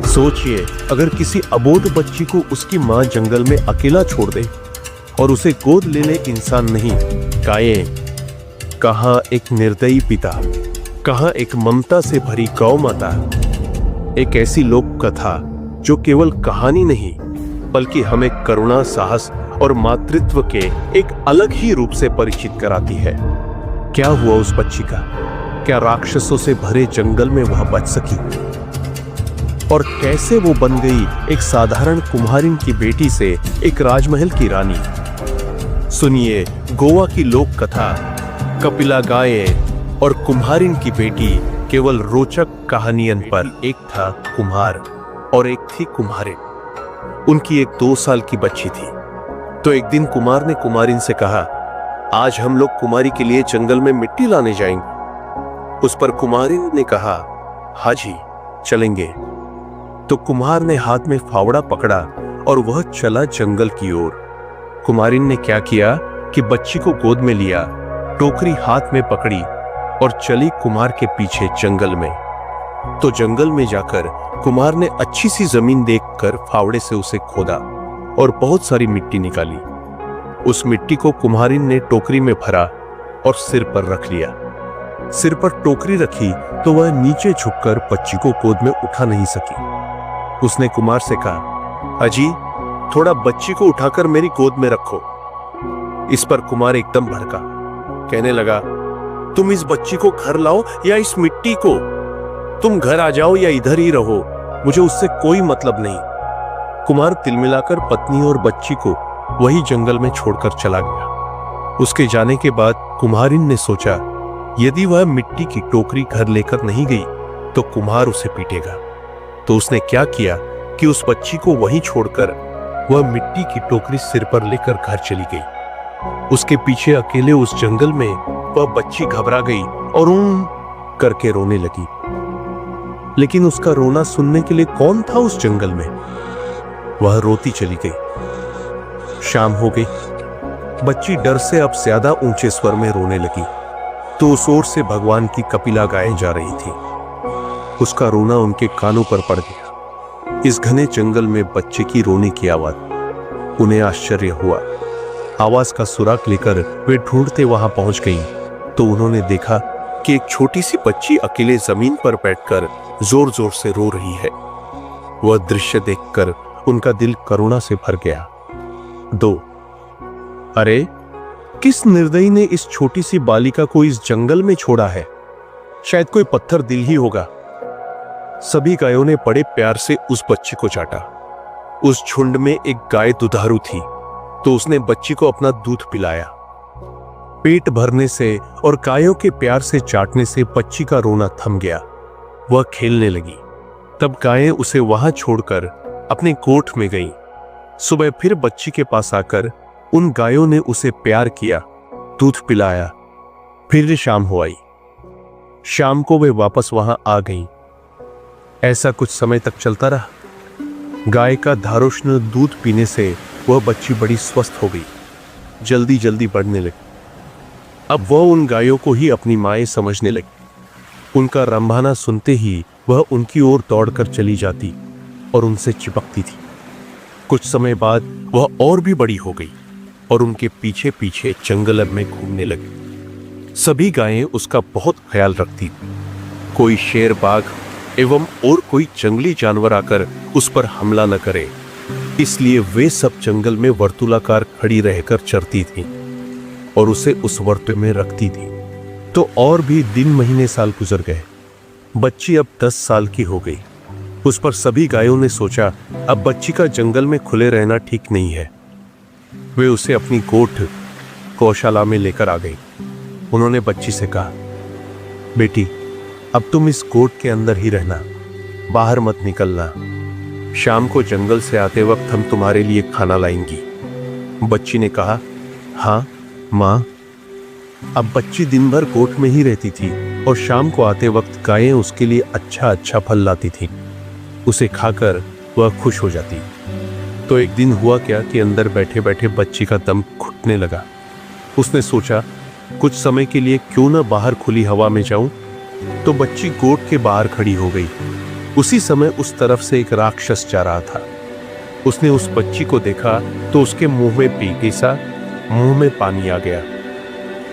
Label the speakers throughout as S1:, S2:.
S1: सोचिए, अगर किसी अबोध बच्ची को उसकी मां जंगल में अकेला छोड़ दे और उसे गोद ले ले इंसान नहीं, गायें। कहां एक निर्दयी पिता, कहां एक ममता से भरी गौ माता। एक ऐसी लोक कथा जो केवल कहानी नहीं बल्कि हमें करुणा, साहस और मातृत्व के एक अलग ही रूप से परिचित कराती है। क्या हुआ उस बच्ची का? क्या राक्षसों से भरे जंगल में वह बच सकी? और कैसे वो बन गई एक साधारण कुम्हारिन की बेटी से एक राजमहल की रानी? सुनिए गोवा की लोक कथा कपिला गायें और कुम्हारिन की बेटी। केवल रोचक कहानियन पर। एक था कुम्हार और एक थी कुम्हारिन। उनकी एक 2 साल की बच्ची थी। तो एक दिन कुम्हार ने कुम्हारिन से कहा, आज हम लोग कुमारी के लिए जंगल में मिट्टी लाने जाएंगे। उस पर कुम्हारिन ने कहा, हाँ जी चलेंगे। तो कुम्हार ने हाथ में फावड़ा पकड़ा और वह चला जंगल की ओर। कुम्हारिन ने क्या किया कि बच्ची को गोद में लिया, टोकरी हाथ में पकड़ी और चली कुम्हार के पीछे जंगल में। तो जंगल में जाकर कुम्हार ने अच्छी सी जमीन देखकर फावड़े से उसे खोदा और बहुत सारी मिट्टी निकाली। उस मिट्टी को कुम्हारिन ने टोकरी में भरा और सिर पर रख लिया। सिर पर टोकरी रखी तो वह नीचे झुककर बच्ची को गोद में उठा नहीं सकी। उसने कुम्हार से कहा, अजी थोड़ा बच्ची को उठाकर मेरी गोद में रखो। इस पर कुम्हार एकदम भड़का, कहने लगा, तुम इस बच्ची को घर लाओ या इस मिट्टी को, तुम घर आ जाओ या इधर ही रहो, मुझे उससे कोई मतलब नहीं। कुम्हार तिलमिलाकर पत्नी और बच्ची को वही जंगल में छोड़कर चला गया। उसके जाने के बाद कुम्हारिन ने सोचा, यदि वह मिट्टी की टोकरी घर लेकर नहीं गई तो कुम्हार उसे पीटेगा। तो उसने क्या किया कि उस बच्ची को वहीं छोड़कर वह मिट्टी की टोकरी सिर पर लेकर घर चली गई। उसके पीछे अकेले उस जंगल में वह बच्ची घबरा गई और करके रोने लगी। लेकिन उसका रोना सुनने के लिए कौन था उस जंगल में? वह रोती चली गई। शाम हो गई। बच्ची डर से अब ज्यादा ऊंचे स्वर में रोने लगी। तो उस ओर से भगवान की कपिला गायें जा रही थी। उसका रोना उनके कानों पर पड़ गया। इस घने जंगल में बच्चे की रोने की आवाज। उन्हें आश्चर्य हुआ। आवाज का सुराग लेकर वे ढूंढते वहां पहुंच गईं। तो उन्होंने देखा कि एक छोटी सी बच्ची अकेले जमीन पर बैठकर जोर जोर से रो रही है। वह दृश्य देखकर उनका दिल करुणा से भर गया। 2 अरे, किस निर्दयी ने इस छोटी सी बालिका को इस जंगल में छोड़ा है? शायद कोई पत्थर दिल ही होगा। सभी गायों ने बड़े प्यार से उस बच्ची को चाटा। उस झुंड में एक गाय दुधारू थी, तो उसने बच्ची को अपना दूध पिलाया। पेट भरने से और गायों के प्यार से चाटने से बच्ची का रोना थम गया। वह खेलने लगी। तब गायें उसे वहां छोड़कर अपने गोठ में गईं। सुबह फिर बच्ची के पास आकर उन गायों ने उसे प्यार किया, दूध पिलाया। फिर शाम हो आई। शाम को वे वापस वहां आ गईं। ऐसा कुछ समय तक चलता रहा। गाय का धारोष्ण दूध पीने से वह बच्ची बड़ी स्वस्थ हो गई, जल्दी जल्दी बढ़ने लगी। अब वह उन गायों को ही अपनी माएं समझने लगी। उनका रंभाना सुनते ही वह उनकी ओर दौड़कर चली जाती और उनसे चिपकती थी। कुछ समय बाद वह और भी बड़ी हो गई और उनके पीछे पीछे जंगल में घूमने लगी। सभी गायें उसका बहुत ख्याल रखती। कोई शेर, बाघ एवं और कोई जंगली जानवर आकर उस पर हमला न करे, इसलिए वे सब जंगल में वर्तुलाकार खड़ी रहकर चरती थीं और उसे उस वर्तुल में रखती थी। तो और भी दिन, महीने, साल गुजर गए। बच्ची अब 10 साल की हो गई। उस पर सभी गायों ने सोचा, अब बच्ची का जंगल में खुले रहना ठीक नहीं है। वे उसे अपनी गोठ गौशाला में लेकर आ गई। उन्होंने बच्ची से कहा, बेटी अब तुम इस गोठ के अंदर ही रहना, बाहर मत निकलना। शाम को जंगल से आते वक्त हम तुम्हारे लिए खाना लाएंगी। बच्ची ने कहा, हाँ माँ। अब बच्ची दिन भर गोठ में ही रहती थी और शाम को आते वक्त गायें उसके लिए अच्छा अच्छा फल लाती थीं। उसे खाकर वह खुश हो जाती। तो एक दिन हुआ क्या कि अंदर बैठे बैठे बच्ची का दम घुटने लगा। उसने सोचा, कुछ समय के लिए क्यों न बाहर खुली हवा में जाऊं। तो बच्ची गोठ के बाहर खड़ी हो गई। उसी समय उस तरफ से एक राक्षस जा रहा था। उसने उस बच्ची को देखा तो उसके मुंह में पी गई सा, मुंह में पानी आ गया।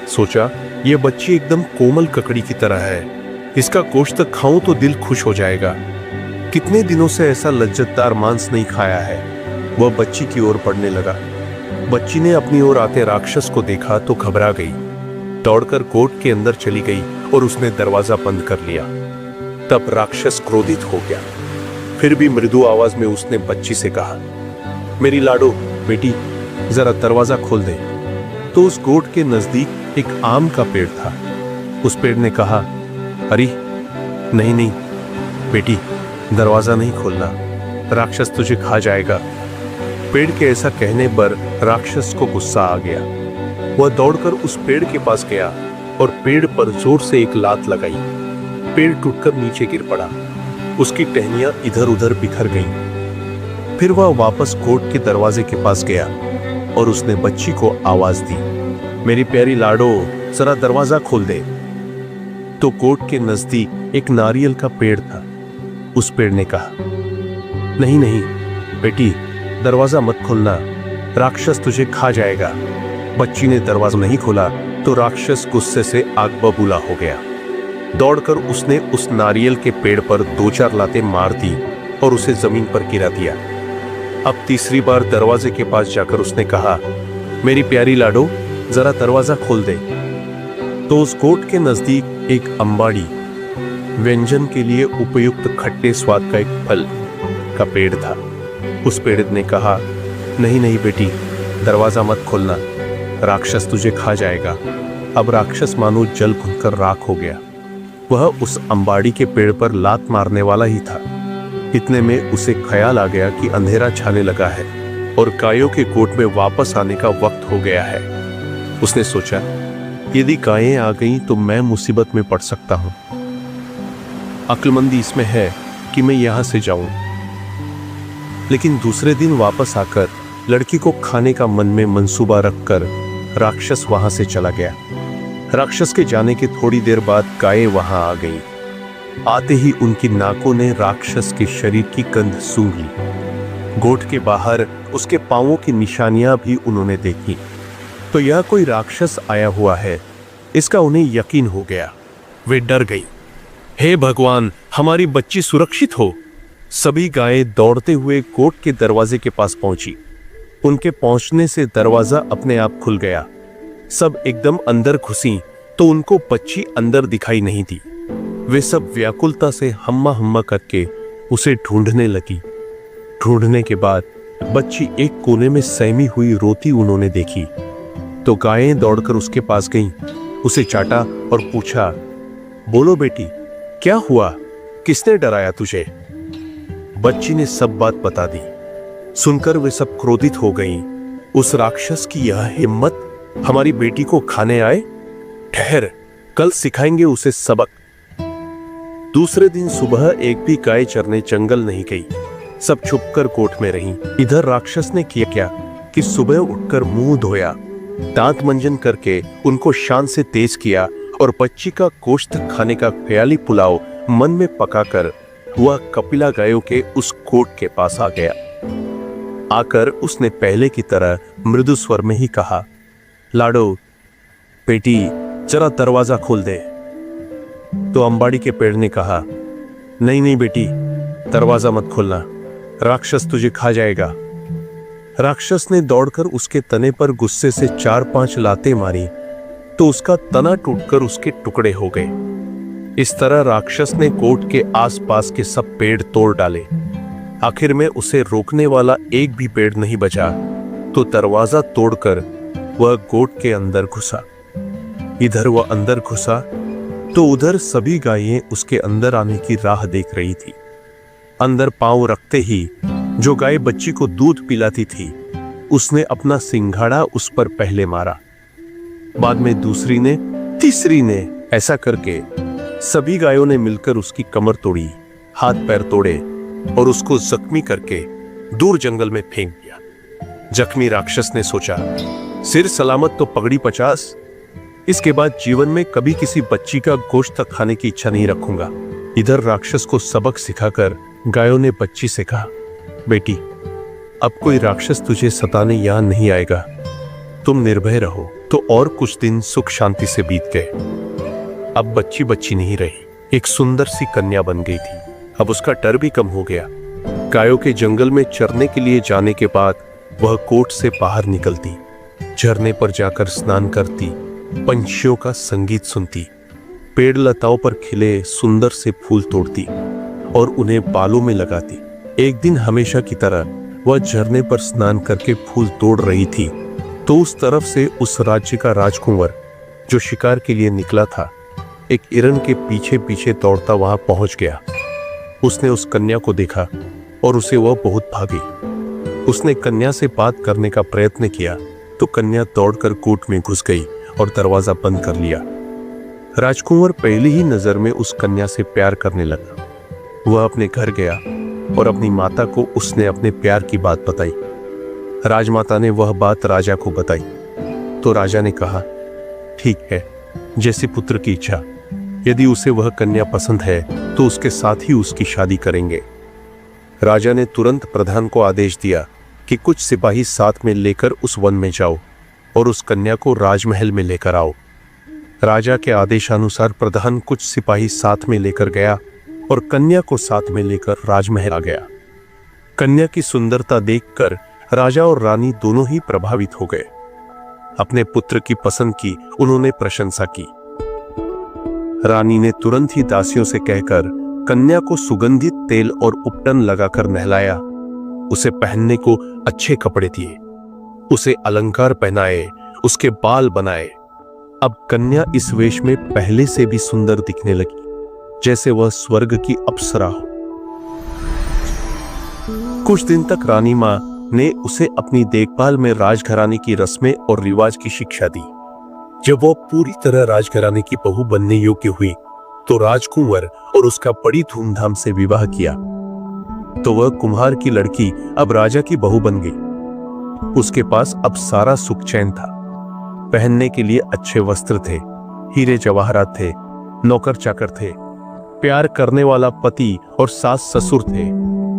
S1: सोचा, यह बच्ची एकदम कोमल ककड़ी की तरह है, इसका गोश्त खाऊं तो दिल खुश हो जाएगा। कितने दिनों से ऐसा लज्जतदार मांस नहीं खाया है। वह बच्ची की ओर बढ़ने लगा। बच्ची ने अपनी ओर आते राक्षस को देखा तो घबरा गई, दौड़कर कोर्ट के अंदर चली गई और उसने दरवाजा बंद कर लिया। तब राक्षस क्रोधित हो गया। फिर भी मृदु आवाज में उसने बच्ची से कहा, मेरी लाडो बेटी, जरा दरवाजा खोल दे। तो उस गोट के नजदीक एक आम का पेड़ था। उस पेड़ ने कहा, अरे नहीं नहीं बेटी, दरवाजा नहीं खोलना, राक्षस तुझे खा जाएगा। पेड़ के ऐसा कहने पर राक्षस को गुस्सा आ गया। वह दौड़कर उस पेड़ के पास गया और पेड़ पर जोर से एक लात लगाई। पेड़ टूटकर नीचे गिर पड़ा। उसकी टहनियां इधर उधर बिखर गईं। फिर वह वापस कोर्ट के दरवाजे के पास गया और उसने बच्ची को आवाज दी, मेरी प्यारी लाडो, जरा दरवाजा खोल दे। तो कोर्ट के नजदीक एक नारियल का पेड़ था। उस पेड़ ने कहा, नहीं नहीं बेटी, दरवाजा मत खोलना, राक्षस तुझे खा जाएगा। बच्ची ने दरवाजा नहीं खोला तो राक्षस गुस्से से आग बबूला हो गया। दौड़कर उसने उस नारियल के पेड़ पर 2-4 लातें मार दी और उसे जमीन पर गिरा दिया। अब तीसरी बार दरवाजे के पास जाकर उसने कहा, मेरी प्यारी लाडो, जरा दरवाजा खोल दे। तो उस कोर्ट के नजदीक एक अंबाड़ी, व्यंजन के लिए उपयुक्त खट्टे स्वाद का एक फल का पेड़ था। उस पेड़ ने कहा, नहीं नहीं बेटी, दरवाजा मत खोलना, राक्षस तुझे खा जाएगा। अब राक्षस मानो जल भुनकर राख हो गया। वह उस अंबाड़ी के पेड़ पर लात मारने वाला ही था। इतने में उसे ख्याल आ गया कि अंधेरा छाने लगा है और गायों के कोट में वापस आने का वक्त हो गया है। उसने सोचा, यदि गायें आ गईं तो मैं मुसीबत में पड़ सकता हूं। अक्लमंदी इसमें है कि मैं यहां से जाऊं। लेकिन दूसरे दिन वापस आकर लड़की को खाने का मन में मंसूबा रखकर राक्षस वहां से चला गया। राक्षस के जाने के थोड़ी देर बाद गायें वहां आ गईं। आते ही उनकी नाकों ने राक्षस के शरीर की गंध सूंघ ली। गोट के बाहर उसके पांवों की निशानियां भी उन्होंने देखी। तो यह कोई राक्षस आया हुआ है, इसका उन्हें यकीन हो गया। वे डर गई। हे भगवान, हमारी बच्ची सुरक्षित हो। सभी गायें दौड़ते हुए कोट के दरवाजे के पास पहुंची। उनके पहुंचने से दरवाजा अपने आप खुल गया। सब एकदम अंदर घुसी तो उनको बच्ची अंदर दिखाई नहीं दी। वे सब व्याकुलता से हम्मा हम्मा करके उसे ढूंढने लगी। ढूंढने के बाद बच्ची एक कोने में सहमी हुई रोती उन्होंने देखी। तो गायें दौड़कर उसके पास गईं, उसे चाटा और पूछा, बोलो बेटी, क्या हुआ, किसने डराया तुझे? बच्ची ने सब बात बता दी। सुनकर वे सब क्रोधित हो गईं। उस राक्षस की यह हिम्मत, हमारी बेटी को खाने आए? ठहर, कल सिखाएंगे उसे सबक। दूसरे दिन सुबह एक भी गाय चरने जंगल नहीं गई। सब छुपकर कोट में रहीं। इधर राक्षस ने किया क्या कि सुबह उठकर मुंह धोया, दांत मंजन करके उनको शान से तेज किया और बच्ची का गोश्त खाने का ख्याली पुलाव मन में पकाकर वह कपिला गायों के उस कोट के पास आ गया। आकर उसने पहले की तरह मृदु स्वर में ही कहा, लाडो बेटी, जरा दरवाजा खोल दे। तो अंबाड़ी के पेड़ ने कहा, नहीं नहीं बेटी, दरवाजा मत खोलना, राक्षस तुझे खा जाएगा। राक्षस ने दौड़कर उसके तने पर गुस्से से 4-5 लातें मारी तो उसका तना टूटकर उसके टुकड़े हो गए। इस तरह राक्षस ने कोट के आसपास के सब पेड़ तोड़ डाले। आखिर में उसे रोकने वाला एक भी पेड़ नहीं बचा तो दरवाजा तोड़कर वह कोट के अंदर घुसा। इधर वह अंदर घुसा तो उधर सभी गायें उसके अंदर आने की राह देख रही थी। अंदर पांव रखते ही जो गाय बच्ची को दूध पिलाती थी, उसने अपना सिंघाड़ा उस पर पहले मारा। बाद में दूसरी ने, तीसरी ने। ऐसा करके सभी गायों ने मिलकर उसकी कमर तोड़ी, हाथ पैर तोड़े और उसको जख्मी करके दूर जंगल में फेंक दिया। जख्मी राक्षस ने सोचा, सिर सलामत तो पगड़ी 50। इसके बाद जीवन में कभी किसी बच्ची का गोश्त खाने की इच्छा नहीं रखूंगा। इधर राक्षस को सबक सिखाकर गायों ने बच्ची से कहा, बेटी, अब कोई राक्षस तुझे सताने यहां नहीं आएगा, तुम निर्भय रहो। तो और कुछ दिन सुख शांति से बीत गए। अब बच्ची बच्ची नहीं रही, एक सुंदर सी कन्या बन गई थी। अब उसका डर भी कम हो गया। गायों के जंगल में चरने के लिए जाने के बाद वह कोट से बाहर निकलती, झरने पर जाकर स्नान करती, पंछियों का संगीत सुनती, पेड़ लताओं पर खिले सुंदर से फूल तोड़ती और उन्हें बालों में लगाती। एक दिन हमेशा की तरह वह झरने पर स्नान करके फूल तोड़ रही थी तो उस तरफ से उस राज्य का राजकुंवर जो शिकार के लिए निकला था, एक हिरण के पीछे पीछे दौड़ता वहां पहुंच गया। उसने उस कन्या को देखा और उसे वह बहुत भागी। उसने कन्या से बात करने का प्रयत्न किया तो कन्या दौड़कर कोट में घुस गई और दरवाजा बंद कर लिया। राजकुंवर पहली ही नजर में उस कन्या से प्यार करने लगा। वह अपने घर गया और अपनी माता को उसने अपने प्यार की बात बताई। राजमाता ने वह बात राजा को बताई तो राजा ने कहा, ठीक है, जैसे पुत्र की इच्छा, यदि उसे वह कन्या पसंद है तो उसके साथ ही उसकी शादी करेंगे। राजा ने तुरंत प्रधान को आदेश दिया कि कुछ सिपाही साथ में लेकर उस वन में जाओ और उस कन्या को राजमहल में लेकर आओ। राजा के आदेशानुसार प्रधान कुछ सिपाही साथ में लेकर गया और कन्या को साथ में लेकर राजमहल आ गया। कन्या की सुंदरता देखकर राजा और रानी दोनों ही प्रभावित हो गए। अपने पुत्र की पसंद की उन्होंने प्रशंसा की। रानी ने तुरंत ही दासियों से कहकर कन्या को सुगंधित तेल और उपटन लगाकर नहलाया, उसे पहनने को अच्छे कपड़े दिए, उसे अलंकार पहनाए, उसके बाल बनाए। अब कन्या इस वेश में पहले से भी सुंदर दिखने लगी, जैसे वह स्वर्ग की अप्सरा हो। कुछ दिन तक रानी मां ने उसे अपनी देखभाल में राजघराने की रस्में और रिवाज की शिक्षा दी। जब वह पूरी तरह राजघराने की बहू बनने योग्य हुई तो राजकुंवर और उसका बड़ी धूमधाम से विवाह किया। तो वह कुम्हार की लड़की अब राजा की बहू बन गई। उसके पास अब सारा सुख चैन था। पहनने के लिए अच्छे वस्त्र थे, हीरे जवाहरात थे, नौकर चाकर थे, प्यार करने वाला पति और सास ससुर थे।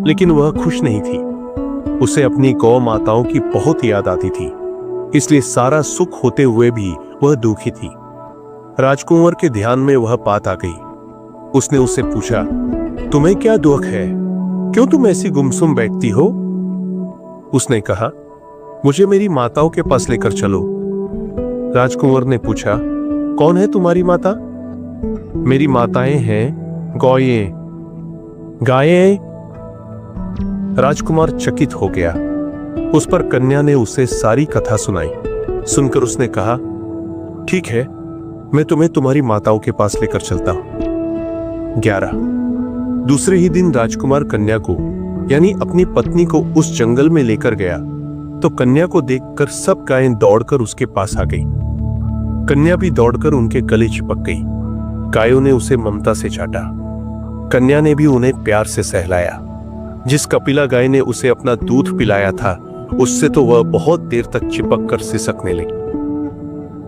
S1: लेकिन वह खुश नहीं थी। उसे अपनी गौ माताओं की बहुत याद आती थी, इसलिए सारा सुख होते हुए भी वह दुखी थी। राजकुंवर के ध्यान में वह बात आ गई। उसने उससे पूछा, तुम्हें क्या दुख है? क्यों तुम ऐसी गुमसुम बैठती हो? उसने कहा, मुझे मेरी माताओं के पास लेकर चलो। राजकुंवर ने पूछा, कौन है तुम्हारी माता? मेरी माताएं हैं गौएं। गायें? राजकुमार चकित हो गया। उस पर कन्या ने उसे सारी कथा सुनाई। सुनकर उसने कहा, ठीक है, मैं तुम्हें तुम्हारी माताओं के पास लेकर चलता हूं। 11 दूसरे ही दिन राजकुमार कन्या को यानी अपनी पत्नी को उस जंगल में लेकर गया तो कन्या को देखकर सब गायें दौड़कर उसके पास आ गई। कन्या भी दौड़कर उनके गले चिपक गई। गायों ने उसे ममता से चाटा। कन्या ने भी उन्हें प्यार से सहलाया। जिस कपिला गाय ने उसे अपना दूध पिलाया था, उससे तो वह बहुत देर तक चिपक कर सिसकने लगी।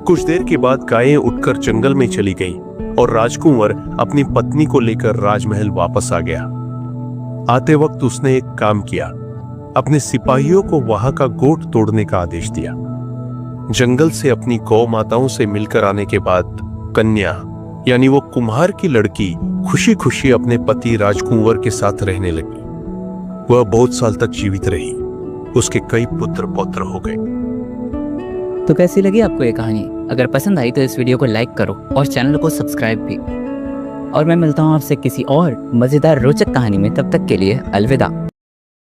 S1: कुछ देर के बाद गायें उठकर जंगल में चली गई और राजकुंवर अपनी पत्नी को लेकर राजमहल वापस आ गया। आते वक्त उसने एक काम किया, अपने सिपाहियों को वहां का गोट तोड़ने का आदेश दिया। जंगल से अपनी गौ माताओं से मिलकर आने के बाद कन्या यानी वो कुम्हार की लड़की खुशी खुशी अपने पति राजकुंवर के साथ रहने लगी। वह बहुत साल तक जीवित रही। उसके कई पुत्र पौत्र हो गए।
S2: तो कैसी लगी आपको ये कहानी? अगर पसंद आई तो इस वीडियो को लाइक करो और चैनल को सब्सक्राइब भी। और मैं मिलता हूँ आपसे किसी और मज़ेदार रोचक कहानी में। तब तक के लिए अलविदा।